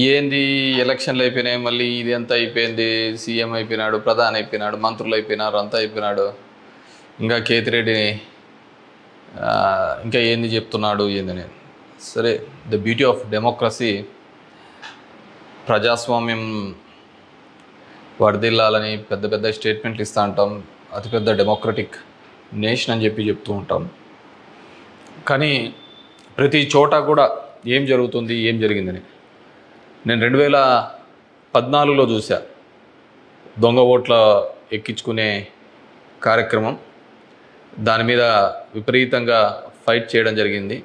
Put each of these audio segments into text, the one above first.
ఏంది ఎలక్షన్లు అయిపోయినాయి, మళ్ళీ ఇది అంతా అయిపోయింది, సీఎం అయిపోయినాడు, ప్రధాని అయిపోయినాడు, మంత్రులు అయిపోయినారు, అంతా అయిపోయినాడు, ఇంకా కేతిరెడ్డిని ఇంకా ఏంది చెప్తున్నాడు ఏందని. సరే, ద బ్యూటీ ఆఫ్ డెమోక్రసీ, ప్రజాస్వామ్యం వర్ధిల్లాలని పెద్ద పెద్ద స్టేట్మెంట్లు ఇస్తూ ఉంటాం, అతిపెద్ద డెమోక్రటిక్ నేషన్ అని చెప్తూ ఉంటాం. కానీ ప్రతి చోట కూడా ఏం జరుగుతుంది, ఏం జరిగిందని నేను 2014లో చూసా. దొంగ ఓట్ల ఎక్కించుకునే కార్యక్రమం, దాని మీద విపరీతంగా ఫైట్ చేయడం జరిగింది.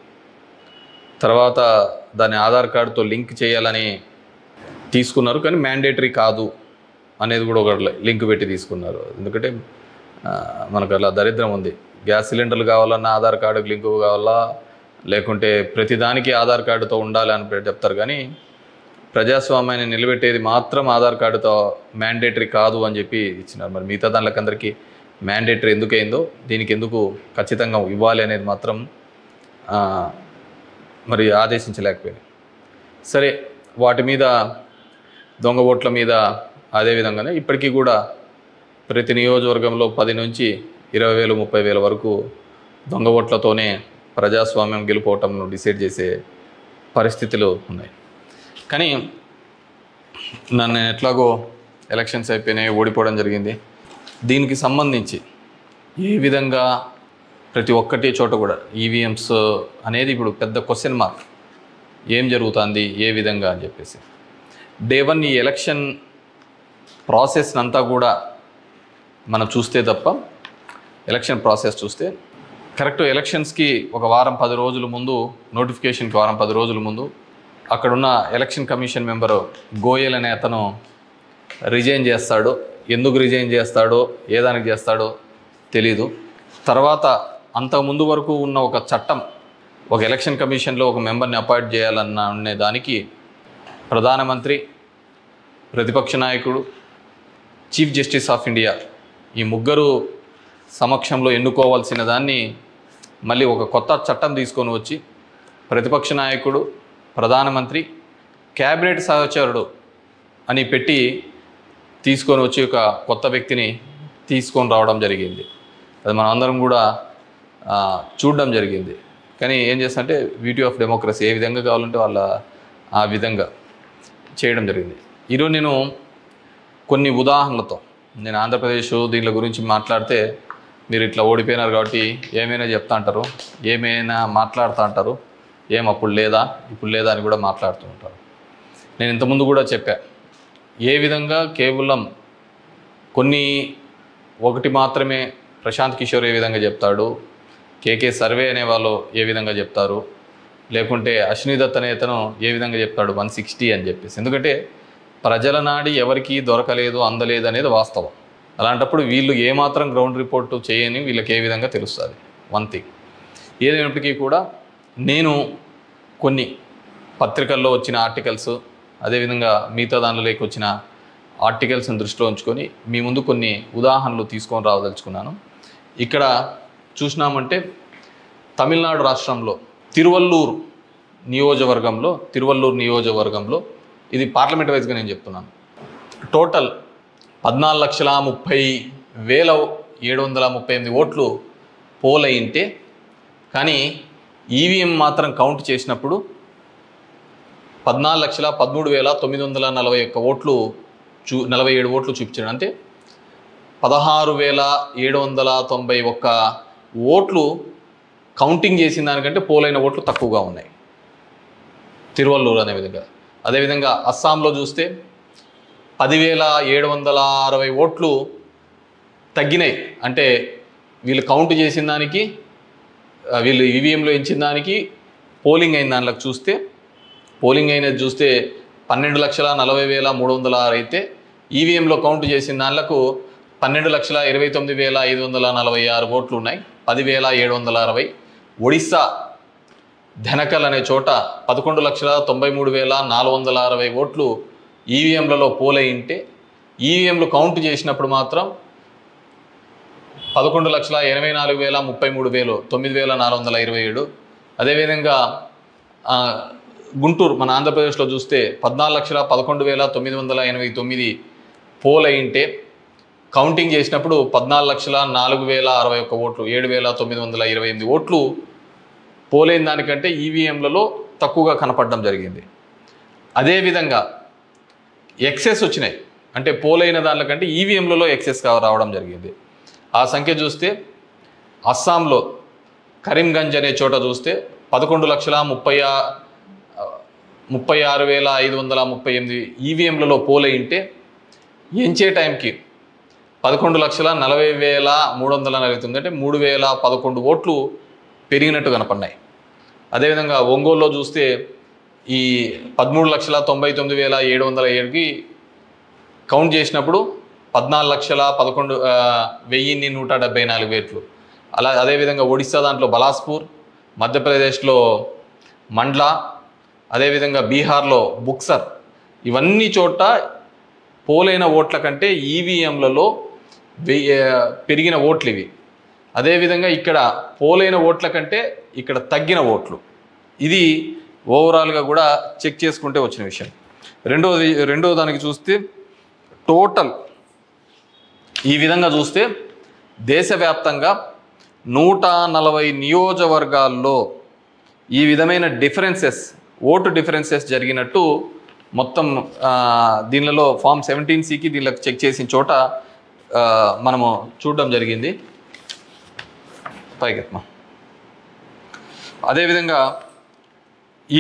తర్వాత దాన్ని ఆధార్ కార్డుతో లింక్ చేయాలని తీసుకున్నారు, కానీ మ్యాండేటరీ కాదు అనేది కూడా ఒక లింక్ పెట్టి తీసుకున్నారు. ఎందుకంటే మనకు అలా దరిద్రం ఉంది. గ్యాస్ సిలిండర్లు కావాలన్నా ఆధార్ కార్డుకి లింకు కావాలా, లేకుంటే ప్రతిదానికి ఆధార్ కార్డుతో ఉండాలి అని చెప్తారు. కానీ ప్రజాస్వామ్యాన్ని నిలబెట్టేది మాత్రం ఆధార్ కార్డుతో మ్యాండేటరీ కాదు అని చెప్పి ఇచ్చినారు. మరి మిగతా దానికందరికీ మ్యాండేటరీ ఎందుకైందో, దీనికి ఎందుకు ఖచ్చితంగా ఇవ్వాలి అనేది మాత్రం మరి ఆదేశించలేకపోయింది. సరే, వాటి మీద, దొంగ ఓట్ల మీద అదేవిధంగానే ఇప్పటికీ కూడా ప్రతి నియోజకవర్గంలో 10 నుంచి 20,000 30,000 వరకు దొంగ ఓట్లతోనే ప్రజాస్వామ్యం గెలుపోవటంను డిసైడ్ చేసే పరిస్థితులు ఉన్నాయి. కానీ నన్ను ఎట్లాగో ఎలక్షన్స్ అయిపోయినాయి, ఓడిపోవడం జరిగింది. దీనికి సంబంధించి ఏ విధంగా ప్రతి ఒక్కటి చోట కూడా ఈవీఎంస్ అనేది ఇప్పుడు పెద్ద క్వశ్చన్ మార్క్. ఏం జరుగుతుంది, ఏ విధంగా అని చెప్పేసి డే 1 ఈ ఎలక్షన్ ప్రాసెస్ అంతా కూడా మనం చూస్తే తప్ప, ఎలక్షన్ ప్రాసెస్ చూస్తే కరెక్ట్ ఎలక్షన్స్కి ఒక వారం 10 రోజుల ముందు, నోటిఫికేషన్కి వారం 10 రోజుల ముందు అక్కడున్న ఎలక్షన్ కమిషన్ మెంబరు గోయల్ అనే అతను రిజైన్ చేస్తాడు. ఎందుకు రిజైన్ చేస్తాడో, ఏ దానికి చేస్తాడో తెలీదు. తర్వాత అంతకుముందు వరకు ఉన్న ఒక చట్టం, ఒక ఎలక్షన్ కమిషన్లో ఒక మెంబర్ని అపాయింట్ చేయాలన్న దానికి ప్రధానమంత్రి, ప్రతిపక్ష నాయకుడు, చీఫ్ జస్టిస్ ఆఫ్ ఇండియా ఈ ముగ్గురు సమక్షంలో ఎన్నుకోవాల్సిన దాన్ని మళ్ళీ ఒక కొత్త చట్టం తీసుకొని వచ్చి ప్రతిపక్ష నాయకుడు, ప్రధానమంత్రి, క్యాబినెట్ సహచరుడు అని పెట్టి తీసుకొని వచ్చి ఒక కొత్త వ్యక్తిని తీసుకొని రావడం జరిగింది. అది మనం అందరం కూడా చూడడం జరిగింది. కానీ ఏం చేస్తారంటే బ్యూటీ ఆఫ్ డెమోక్రసీ, ఏ విధంగా కావాలంటే వాళ్ళ ఆ విధంగా చేయడం జరిగింది. ఈరోజు నేను కొన్ని ఉదాహరణలతో, నేను ఆంధ్రప్రదేశ్ దీని గురించి మాట్లాడితే మీరు ఇట్లా ఓడిపోయినారు కాబట్టి ఏమైనా చెప్తా అంటారు, ఏమైనా మాట్లాడుతూ అంటారు, ఏం అప్పుడు లేదా ఇప్పుడు లేదా అని కూడా మాట్లాడుతూ ఉంటారు. నేను ఇంతకుముందు కూడా చెప్పా, ఏ విధంగా కేవలం ఒకటి మాత్రమే ప్రశాంత్ కిషోర్ ఏ విధంగా చెప్తాడు, కేకే సర్వే అనే వాళ్ళు ఏ విధంగా చెప్తారు, లేకుంటే అశ్విని దత్ అనే అతను ఏ విధంగా చెప్తాడు 160 అని చెప్పేసి. ఎందుకంటే ప్రజల నాడి ఎవరికి దొరకలేదు, అందలేదు అనేది వాస్తవం. అలాంటప్పుడు వీళ్ళు ఏమాత్రం గ్రౌండ్ రిపోర్టు చేయని వీళ్ళకి ఏ విధంగా తెలుస్తుంది. వన్ థింగ్ ఏదైనప్పటికీ కూడా నేను కొన్ని పత్రికల్లో వచ్చిన ఆర్టికల్స్, అదేవిధంగా మిగతా దానిలోకి వచ్చిన ఆర్టికల్స్ని దృష్టిలో ఉంచుకొని మీ ముందు కొన్ని ఉదాహరణలు తీసుకొని రావదలుచుకున్నాను. ఇక్కడ చూసినామంటే తమిళనాడు రాష్ట్రంలో తిరువల్లూరు నియోజకవర్గంలో ఇది పార్లమెంట్ వైజ్గా నేను చెప్తున్నాను, టోటల్ 14,30,738 ఓట్లు పోల్ అయింటే, కానీ ఈవీఎం మాత్రం కౌంట్ చేసినప్పుడు 14,13,941 ఓట్లు 47 ఓట్లు చూపించాడు. అంటే 16,791 ఓట్లు కౌంటింగ్ చేసిన దానికంటే పోలైన ఓట్లు తక్కువగా ఉన్నాయి తిరువల్లూరు అనే విధంగా. అదేవిధంగా అస్సాంలో చూస్తే 10,760 ఓట్లు తగ్గినాయి. అంటే వీళ్ళు కౌంట్ చేసిన దానికి, వీళ్ళు ఈవీఎంలో ఇచ్చిన దానికి పోలింగ్ అయిన దానిలోకి చూస్తే, పోలింగ్ అయినది చూస్తే 12,40,306 అయితే ఈవీఎంలో కౌంట్ చేసిన దానిలకు 12,29,546 ఓట్లు ఉన్నాయి, 10,760. ఒడిస్సా ధనకల్ అనే చోట 11,93,460 ఓట్లు ఈవీఎంలలో పోలైంటే, ఈవీఎంలు కౌంట్ చేసినప్పుడు మాత్రం 11,84,033 9,427. అదేవిధంగా గుంటూరు మన ఆంధ్రప్రదేశ్లో చూస్తే 14,11,989 పోల్ అయింటే కౌంటింగ్ చేసినప్పుడు 14,04,061 ఓట్లు 7,928 ఓట్లు పోలైన దానికంటే ఈవీఎంలలో తక్కువగా కనపడడం జరిగింది. అదేవిధంగా ఎక్సెస్ వచ్చినాయి, అంటే పోలైన దానికంటే ఈవీఎంలలో ఎక్సెస్ రావడం జరిగింది. ఆ సంఖ్య చూస్తే అస్సాంలో కరీంగంజ్ అనే చోట చూస్తే 11,36,538 ఈవీఎంలలో పోలైంటే ఎంచే టైంకి 11,40,349 అంటే 3,011 ఓట్లు పెరిగినట్టు కనపడినాయి. అదేవిధంగా ఒంగోలులో చూస్తే ఈ 13,99,707కి కౌంట్ చేసినప్పుడు 14,11,174 ఓట్లు. అదేవిధంగా ఒడిస్సా దాంట్లో బలాస్పూర్, మధ్యప్రదేశ్లో మండ్లా, అదేవిధంగా బీహార్లో బుక్సర్, ఇవన్నీ చోట పోలైన ఓట్ల కంటే ఈవీఎంలలో పెరిగిన ఓట్లు ఇవి. అదేవిధంగా ఇక్కడ పోలైన ఓట్ల కంటే ఇక్కడ తగ్గిన ఓట్లు. ఇది ఓవరాల్గా కూడా చెక్ చేసుకుంటే వచ్చిన విషయం. రెండో దానికి చూస్తే టోటల్ ఈ విధంగా చూస్తే దేశవ్యాప్తంగా 140 నియోజకవర్గాల్లో ఈ విధమైన ఓటు డిఫరెన్సెస్ జరిగినట్టు మొత్తం దీనిలో ఫామ్ 17C దీనిలో చెక్ చేసిన చోట మనము చూడడం జరిగింది. పైకెత్మా. అదేవిధంగా ఈ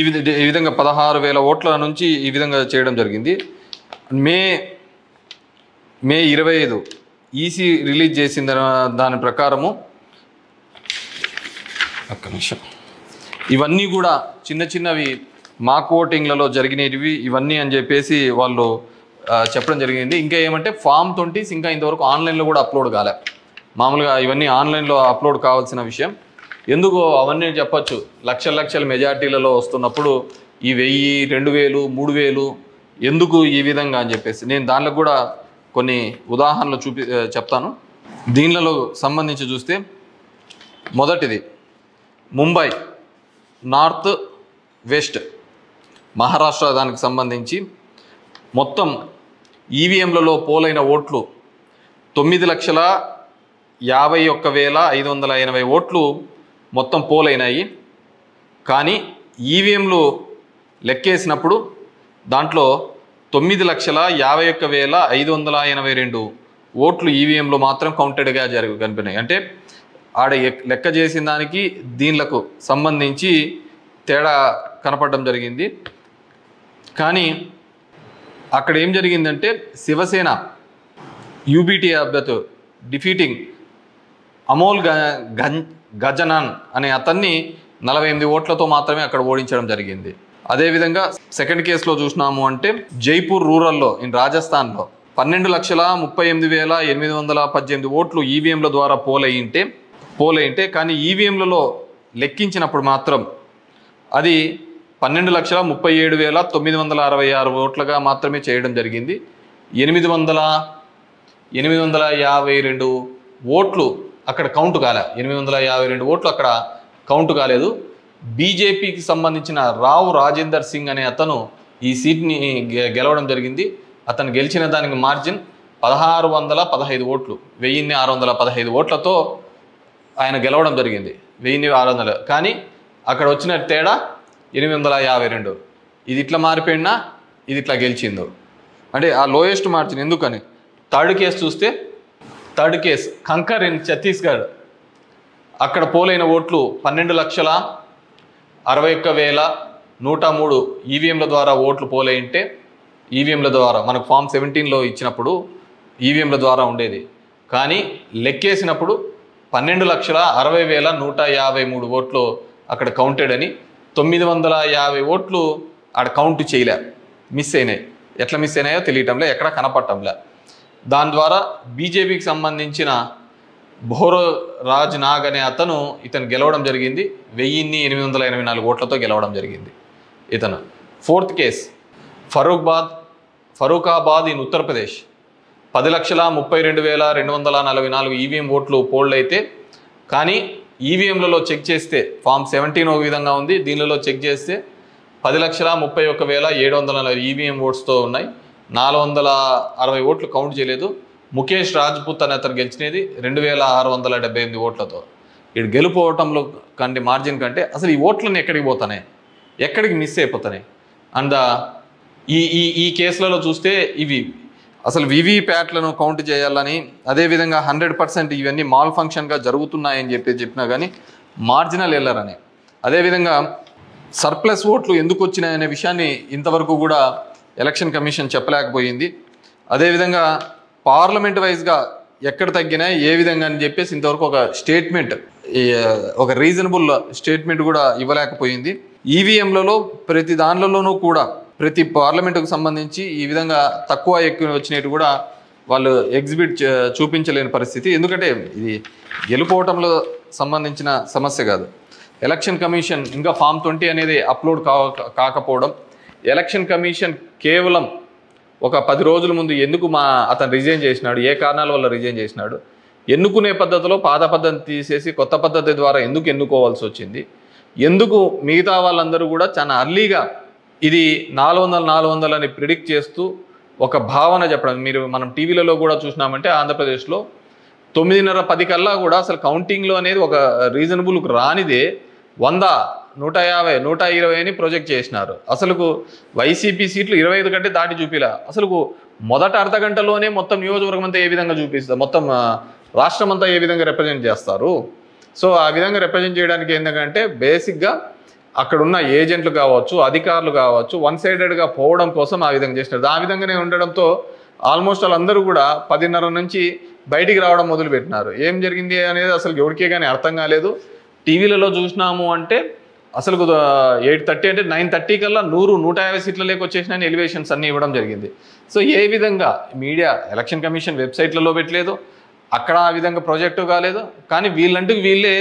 విధంగా 16,000 ఓట్ల నుంచి ఈ విధంగా చేయడం జరిగింది. మే 25 ఈసీ రిలీజ్ చేసిన దాని ప్రకారము ఒక్క నిమిషం, ఇవన్నీ కూడా చిన్నవి మాక్ ఓటింగ్లలో జరిగినవి ఇవన్నీ అని చెప్పేసి వాళ్ళు చెప్పడం జరిగింది. ఇంకా ఏమంటే ఫామ్ 20 ఇంకా ఇంతవరకు ఆన్లైన్లో కూడా అప్లోడ్ కాలే. మామూలుగా ఇవన్నీ ఆన్లైన్లో అప్లోడ్ కావాల్సిన విషయం. ఎందుకు అవన్నీ చెప్పచ్చు, లక్షల మెజార్టీలలో వస్తున్నప్పుడు ఈ 1000, 2000, 3000 ఎందుకు ఈ విధంగా అని చెప్పేసి నేను దానిలో కూడా కొన్ని ఉదాహరణలు చెప్తాను. దీనిలో సంబంధించి చూస్తే మొదటిది ముంబై నార్త్ వెస్ట్ మహారాష్ట్ర దానికి సంబంధించి మొత్తం ఈవీఎంలలో పోలైన ఓట్లు 9,51,580 ఓట్లు మొత్తం పోలైనాయి. కానీ ఈవీఎంలు లెక్కేసినప్పుడు దాంట్లో 9,51,582 ఓట్లు ఈవీఎంలో మాత్రం కౌంటెడ్గా కనిపినాయి. అంటే ఆడ లెక్క చేసిన దానికి దీనిలకు సంబంధించి తేడా కనపడడం జరిగింది. కానీ అక్కడ ఏం జరిగిందంటే శివసేన యూబీటీ అభ్యర్థి డిఫీటింగ్ అమోల్ గజనాన్ అనే అతన్ని 48 ఓట్లతో మాత్రమే అక్కడ ఓడించడం జరిగింది. అదేవిధంగా సెకండ్ కేసులో చూసినాము అంటే జైపూర్ రూరల్లో రాజస్థాన్లో 12,38,818 ఓట్లు ఈవీఎంల ద్వారా పోలైంటే కానీ ఈవీఎంలలో లెక్కించినప్పుడు మాత్రం అది 12,37,966 ఓట్లుగా మాత్రమే చేయడం జరిగింది. 852 ఓట్లు అక్కడ కౌంట్ కాలే. 852 ఓట్లు అక్కడ కౌంట్ కాలేదు. బీజేపీకి సంబంధించిన రావు రాజేందర్ సింగ్ అనే అతను ఈ సీట్ని గెలవడం జరిగింది. అతను గెలిచిన దానికి మార్జిన్ 1,615 ఓట్లు, 1,615 ఓట్లతో ఆయన గెలవడం జరిగింది. 1,600. కానీ అక్కడ వచ్చిన తేడా 852. ఇది ఇట్లా మారిపోయినా ఇది ఇట్లా గెలిచిందో అంటే ఆ లోయెస్ట్ మార్జిన్. ఎందుకని థర్డ్ కేసు చూస్తే థర్డ్ కేసు కంకర్ ఇన్ ఛత్తీస్గఢ్ అక్కడ పోలైన ఓట్లు 12,61,103 ఈవీఎంల ద్వారా ఓట్లు పోలైంటే ఈవీఎంల ద్వారా మనకు ఫామ్ 17లో ఇచ్చినప్పుడు ఈవీఎంల ద్వారా ఉండేది. కానీ లెక్కేసినప్పుడు 12,60,153 ఓట్లు అక్కడ కౌంటెడ్ అని 950 ఓట్లు ఆడ కౌంట్ చేయలే, మిస్ అయినాయి. ఎట్లా మిస్ అయినాయో తెలియటంలే, ఎక్కడ కనపడటంలే. దాని ద్వారా బీజేపీకి సంబంధించిన భోరో రాజ్ నాగ్ అనే ఇతను గెలవడం జరిగింది. 1,884 ఓట్లతో గెలవడం జరిగింది ఇతను. Fourth case Farrukhabad in Uttar Pradesh 10,32,244 EVM ఓట్లు పోల్డ్ అయితే కానీ ఈవీఎంలలో చెక్ చేస్తే ఫామ్ 17 ఒక విధంగా ఉంది, దీనిలో చెక్ చేస్తే 10,31,740 ఈవీఎం ఓట్స్తో ఉన్నాయి. 460 ఓట్లు కౌంట్ చేయలేదు. ముఖేష్ రాజ్పుత్ అనే అతను గెలిచినది 2,678 ఓట్లతో. ఇటు గెలుపోవటంలో కంటే మార్జిన్ కంటే అసలు ఈ ఓట్లను ఎక్కడికి పోతున్నాయి, ఎక్కడికి మిస్ అయిపోతున్నాయి. అండ్ ఈ కేసులలో చూస్తే ఇవి అసలు వివిప్యాట్లను కౌంట్ చేయాలని, అదేవిధంగా 100% ఇవన్నీ మాల్ ఫంక్షన్గా జరుగుతున్నాయని చెప్పినా కానీ మార్జినల్ ఎర్రర్ అని, అదేవిధంగా సర్ప్లస్ ఓట్లు ఎందుకు వచ్చినాయనే విషయాన్ని ఇంతవరకు కూడా ఎలక్షన్ కమిషన్ చెప్పలేకపోయింది. అదేవిధంగా పార్లమెంట్ వైజ్గా ఎక్కడ తగ్గినాయి ఏ విధంగా అని చెప్పేసి ఇంతవరకు ఒక స్టేట్మెంట్, ఒక రీజనబుల్ స్టేట్మెంట్ కూడా ఇవ్వలేకపోయింది. ఈవీఎంలలో ప్రతి దానిలోనూ కూడా ప్రతి పార్లమెంటుకు సంబంధించి ఈ విధంగా తక్కువ ఎక్కువ వచ్చినట్టు కూడా వాళ్ళు ఎగ్జిబిట్ చూపించలేని పరిస్థితి. ఎందుకంటే ఇది గెలుపోవటంలో సంబంధించిన సమస్య కాదు. ఎలక్షన్ కమిషన్ ఇంకా ఫామ్ 20 అనేది అప్లోడ్ కాకపోవడం, ఎలక్షన్ కమిషన్ కేవలం ఒక 10 రోజుల ముందు ఎందుకు అతను రిజైన్ చేసినాడు, ఏ కారణాల వల్ల రిజైన్ చేసినాడు, ఎన్నుకునే పద్ధతిలో పాత పద్ధతి తీసేసి కొత్త పద్ధతి ద్వారా ఎందుకు ఎన్నుకోవాల్సి వచ్చింది, ఎందుకు మిగతా వాళ్ళందరూ కూడా చాలా అర్లీగా ఇది 400 అని ప్రిడిక్ట్ చేస్తూ ఒక భావన చెప్పడం. మనం టీవీలలో కూడా చూసినామంటే ఆంధ్రప్రదేశ్లో 9:30-10 కల్లా కూడా అసలు కౌంటింగ్లో అనేది ఒక రీజనబుల్ రానిదే 100, 150, 120 అని ప్రొజెక్ట్ చేసినారు. అసలుకు వైసీపీ సీట్లు 25 కంటే దాటి చూపిలా. అసలుకు మొదట అర్ధ గంటలోనే మొత్తం నియోజకవర్గం అంతా ఏ విధంగా చూపిస్తారు, మొత్తం రాష్ట్రం అంతా ఏ విధంగా రిప్రజెంట్ చేస్తారు. సో ఆ విధంగా రిప్రజెంట్ చేయడానికి ఏంటంటే బేసిక్గా అక్కడున్న ఏజెంట్లు కావచ్చు, అధికారులు కావచ్చు, వన్ సైడెడ్గా పోవడం కోసం ఆ విధంగా చేసినారు. ఆ విధంగానే ఉండడంతో ఆల్మోస్ట్ వాళ్ళందరూ కూడా 10:30 నుంచి బయటికి రావడం మొదలుపెట్టినారు. ఏం జరిగింది అనేది అసలు ఎవరికే కానీ అర్థం కాలేదు. టీవీలలో చూసినాము అంటే అసలు 8:30 అంటే 9:30 కల్లా 100-150 సీట్ల లేక వచ్చేసినాయని ఎలివేషన్స్ అన్నీ ఇవ్వడం జరిగింది. సో ఏ విధంగా మీడియా ఎలక్షన్ కమిషన్ వెబ్సైట్లలో పెట్టలేదు, అక్కడ ఆ విధంగా ప్రాజెక్టు కాలేదు. కానీ వీళ్ళంటూ వీళ్ళే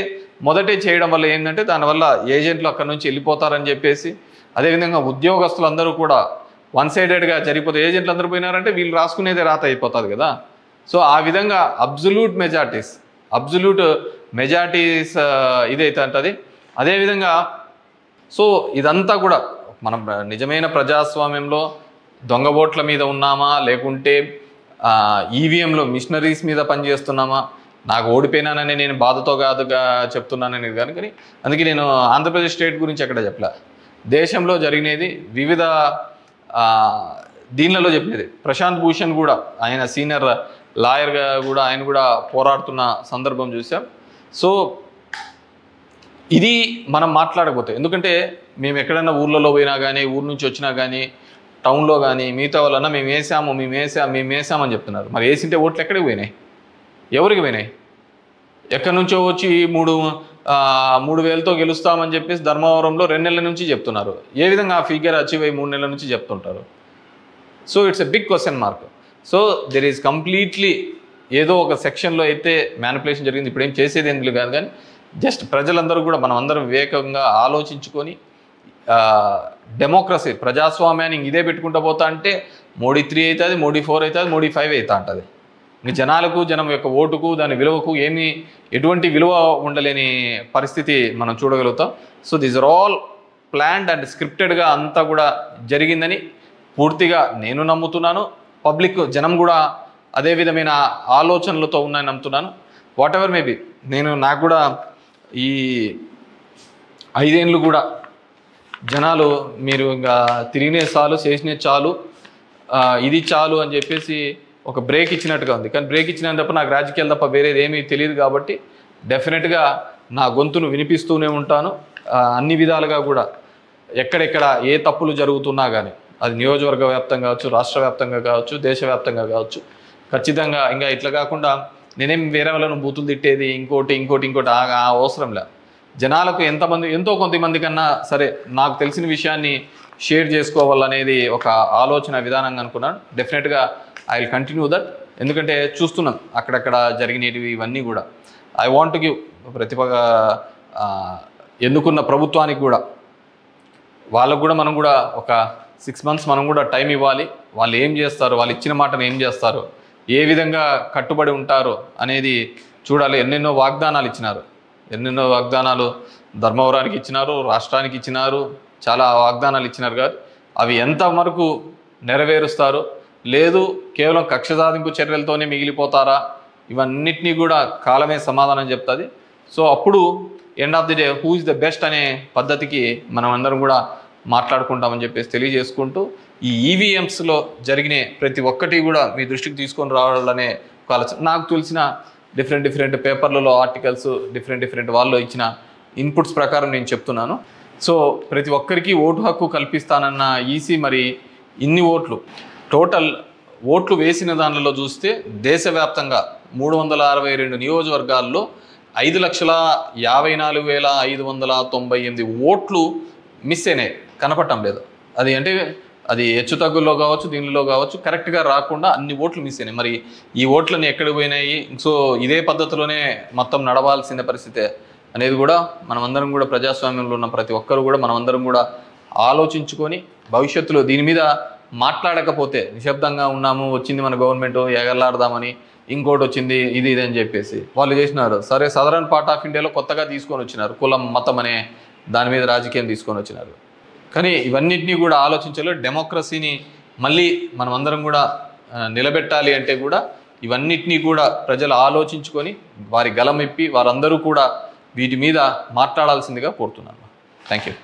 మొదటే చేయడం వల్ల ఏంటంటే దానివల్ల ఏజెంట్లు అక్కడ నుంచి వెళ్ళిపోతారని చెప్పేసి, అదేవిధంగా ఉద్యోగస్తులందరూ కూడా వన్ సైడెడ్గా జరిగిపోతే ఏజెంట్లు అందరూ పోయినారంటే వీళ్ళు రాసుకునేదే రాత అయిపోతుంది కదా. సో ఆ విధంగా అబ్జల్యూట్ మెజారిటీస్ ఇదైతే అంటది. అదేవిధంగా సో ఇదంతా కూడా మనం నిజమైన ప్రజాస్వామ్యంలో దొంగ ఓట్ల మీద ఉన్నామా, లేకుంటే ఈవీఎంలో మిషనరీస్ మీద పనిచేస్తున్నామా, నాకు ఓడిపోయినానని నేను బాధతో కాదుగా చెప్తున్నానని కానీ అందుకే నేను ఆంధ్రప్రదేశ్ స్టేట్ గురించి ఎక్కడ చెప్పలే. దేశంలో జరిగినది వివిధ దీనిలలో చెప్పినది. ప్రశాంత్ భూషణ్ కూడా ఆయన సీనియర్ లాయర్గా కూడా ఆయన కూడా పోరాడుతున్న సందర్భం చూసాం. సో ఇది మనం మాట్లాడకపోతే, ఎందుకంటే మేము ఎక్కడైనా ఊర్లలో పోయినా కానీ, ఊరు నుంచి వచ్చినా కానీ, టౌన్లో కానీ మిగతా వాళ్ళన్నా మేము వేసామని చెప్తున్నారు. మరి వేసింటే ఓట్లు ఎక్కడికి పోయినాయి, ఎవరికి పోయినాయి? ఎక్కడి నుంచో వచ్చి 3,000తో గెలుస్తామని చెప్పేసి ధర్మవరంలో 2 నెలల నుంచి చెప్తున్నారు. ఏ విధంగా ఆ ఫిగర్ అచీవ్ అయ్యి 3 నెలల నుంచి చెప్తుంటారు? So it's a big question mark. So there is completely ఏదో ఒక సెక్షన్లో అయితే మ్యానిపులేషన్ జరిగింది. ఇప్పుడు ఏం చేసేది ఎందుకు కాదు, కానీ జస్ట్ ప్రజలందరూ కూడా మనం అందరం వివేకంగా ఆలోచించుకొని డెమోక్రసీ ప్రజాస్వామ్యాన్ని ఇదే పెట్టుకుంటూ పోతా అంటే మోడీ 3 అవుతుంది, మోడీ 4 అవుతుంది, మోడీ 5 అవుతా ఉంటుంది. ఇంక జనం యొక్క ఓటుకు దాని విలువకు ఎటువంటి విలువ ఉండలేని పరిస్థితి మనం చూడగలుగుతాం. So these are all planned and స్క్రిప్టెడ్గా అంతా కూడా జరిగిందని పూర్తిగా నేను నమ్ముతున్నాను. పబ్లిక్ జనం కూడా అదే విధమైన ఆలోచనలతో ఉన్నాయని నమ్ముతున్నాను. వాట్ ఎవర్ మేబీ నాకు కూడా ఈ 5 ఏళ్ళు కూడా జనాలు మీరు ఇంకా తిరిగినే చాలు, చేసినే చాలు, ఇది చాలు అని చెప్పేసి ఒక బ్రేక్ ఇచ్చినట్టుగా ఉంది. కానీ బ్రేక్ ఇచ్చిన తప్ప నాకు రాజకీయాలు తప్ప వేరేది ఏమీ తెలియదు కాబట్టి డెఫినెట్గా నా గొంతును వినిపిస్తూనే ఉంటాను. అన్ని విధాలుగా కూడా ఎక్కడెక్కడ ఏ తప్పులు జరుగుతున్నా కానీ, అది నియోజకవర్గ వ్యాప్తంగా కావచ్చు, రాష్ట్ర వ్యాప్తంగా కావచ్చు, దేశవ్యాప్తంగా కావచ్చు, ఖచ్చితంగా ఇంకా ఇట్లా కాకుండా నేనేం వేరే వాళ్ళను బూతులు తిట్టేది ఇంకోటి అవసరం లే. జనాలకు ఎంతో కొంతమంది కన్నా సరే నాకు తెలిసిన విషయాన్ని షేర్ చేసుకోవాలనేది ఒక ఆలోచన విధానంగా అనుకున్నాను. డెఫినెట్గా ఐ విల్ కంటిన్యూ దట్. ఎందుకంటే చూస్తున్నాం అక్కడక్కడ జరిగినవి ఇవన్నీ కూడా. ఐ వాంట్ టు గివ్ ఎన్నుకున్న ప్రభుత్వానికి కూడా వాళ్ళకు కూడా మనం కూడా ఒక 6 months మనం కూడా టైం ఇవ్వాలి. వాళ్ళు ఏం చేస్తారు, వాళ్ళు ఇచ్చిన మాటను ఏం చేస్తారు, ఏ విధంగా కట్టుబడి ఉంటారు అనేది చూడాలి. ఎన్నెన్నో వాగ్దానాలు ఇచ్చినారు, ధర్మవరానికి ఇచ్చినారు, రాష్ట్రానికి ఇచ్చినారు, చాలా వాగ్దానాలు ఇచ్చినారు కాదు, అవి ఎంతవరకు నెరవేరుస్తారు, లేదు కేవలం కక్ష సాధింపు చర్యలతోనే మిగిలిపోతారా, ఇవన్నిటినీ కూడా కాలమే సమాధానం చెప్తుంది. సో అప్పుడు end of the day who is the best అనే పద్ధతికి మనం అందరం కూడా మాట్లాడుకుంటామని చెప్పేసి తెలియజేసుకుంటూ, ఈ ఈవీఎంస్లో జరిగిన ప్రతి ఒక్కటి కూడా మీ దృష్టికి తీసుకొని రావాలనే ఒక ఆలోచన. నాకు తెలిసిన డిఫరెంట్ పేపర్లలో ఆర్టికల్స్ డిఫరెంట్ వాళ్ళు ఇచ్చిన ఇన్పుట్స్ ప్రకారం నేను చెప్తున్నాను. సో ప్రతి ఒక్కరికి ఓటు హక్కు కల్పిస్తానన్న ఈసీ మరి ఇన్ని ఓట్లు, టోటల్ ఓట్లు వేసిన దానిలో చూస్తే దేశవ్యాప్తంగా 362 నియోజకవర్గాల్లో 5,54,598 ఓట్లు మిస్ అయినాయి, కనపడటం లేదు. అది అంటే అది హెచ్చు తగ్గుల్లో కావచ్చు, దీనిలో కావచ్చు, కరెక్ట్గా రాకుండా అన్ని ఓట్లు మిస్ అయినాయి. మరి ఈ ఓట్లని ఎక్కడికి పోయినాయి? సో ఇదే పద్ధతిలోనే మొత్తం నడవాల్సిన పరిస్థితే అనేది కూడా మనమందరం కూడా ప్రజాస్వామ్యంలో ఉన్న ప్రతి ఒక్కరు కూడా మనమందరం కూడా ఆలోచించుకొని భవిష్యత్తులో దీని మీద మాట్లాడకపోతే నిశ్శబ్దంగా ఉన్నాము, వచ్చింది మన గవర్నమెంట్ ఎగలాడదామని, ఇంకోటి వచ్చింది ఇది అని చెప్పేసి వాళ్ళు చేసినారు. సరే, సదరన్ పార్ట్ ఆఫ్ ఇండియాలో కొత్తగా తీసుకొని వచ్చినారు, కులం మతం అనే దాని మీద రాజకీయం తీసుకొని వచ్చినారు. కానీ ఇవన్నిటినీ కూడా ఆలోచించాలి. డెమోక్రసీని మళ్ళీ మనం అందరం కూడా నిలబెట్టాలి అంటే కూడా ఇవన్నిటినీ కూడా ప్రజలు ఆలోచించుకొని వారి గలమిప్పి వారందరూ కూడా వీటి మీద మాట్లాడాల్సిందిగా కోరుతున్నాను. Thank you.